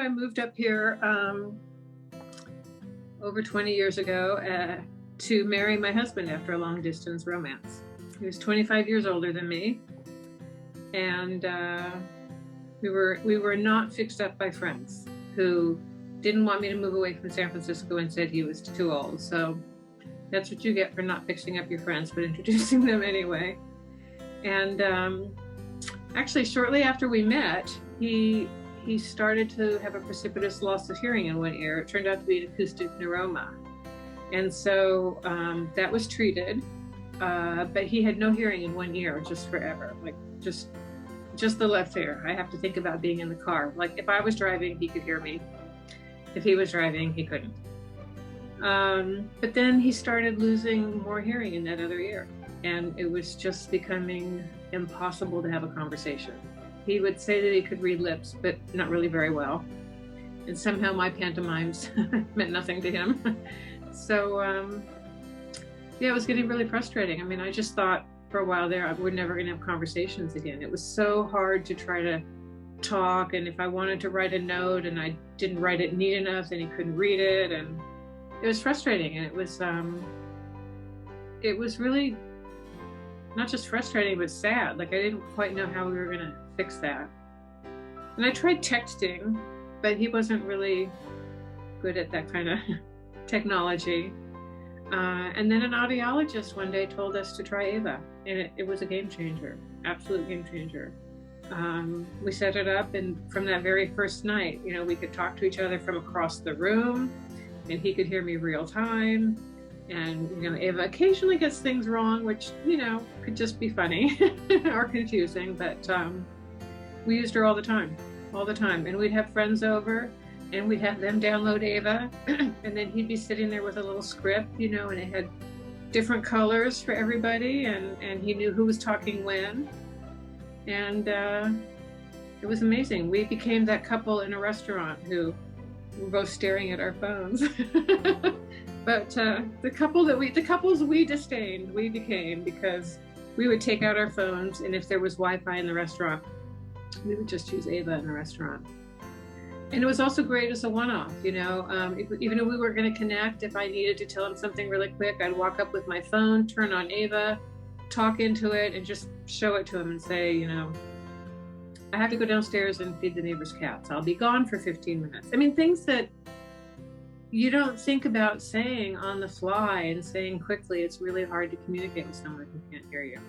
I moved up here over 20 years ago to marry my husband after a long distance romance. He was 25 years older than me, and we were not fixed up by friends who didn't want me to move away from San Francisco and said he was too old. So that's what you get for not fixing up your friends, but introducing them anyway. And actually, shortly after we met, he started to have a precipitous loss of hearing in one ear. It turned out to be an acoustic neuroma. And so that was treated, but he had no hearing in one ear just forever, like just the left ear. I have to think about being in the car. Like if I was driving, he could hear me. If he was driving, he couldn't. But then he started losing more hearing in that other ear, and it was just becoming impossible to have a conversation. He would say that he could read lips, but not really very well. And somehow my pantomimes meant nothing to him. So, yeah, it was getting really frustrating. I mean, I just thought for a while there, we're never going to have conversations again. It was so hard to try to talk. And if I wanted to write a note and I didn't write it neat enough, then he couldn't read it. And it was frustrating. And it was really not just frustrating, but sad. Like I didn't quite know how we were going to fix that. And I tried texting, but he wasn't really good at that kind of technology. And then an audiologist one day told us to try Ava, and it was a game changer, absolute game changer. We set it up, and from that very first night, you know, we could talk to each other from across the room, and he could hear me real time. And, you know, Ava occasionally gets things wrong, which, you know, could just be funny or confusing, but we used her all the time. And we'd have friends over and we'd have them download Ava and then he'd be sitting there with a little script, you know, and it had different colors for everybody, and he knew who was talking when. And it was amazing. We became that couple in a restaurant who were both staring at our phones. But the couples we disdained, we became, because we would take out our phones, and if there was Wi-Fi in the restaurant, we would just choose Ava in the restaurant. And it was also great as a one-off, you know. Even if we weren't going to connect, if I needed to tell him something really quick, I'd walk up with my phone, turn on Ava, talk into it, and just show it to him and say, you know, I have to go downstairs and feed the neighbor's cats. I'll be gone for 15 minutes. I mean, things that you don't think about saying on the fly and saying quickly. It's really hard to communicate with someone who can't hear you.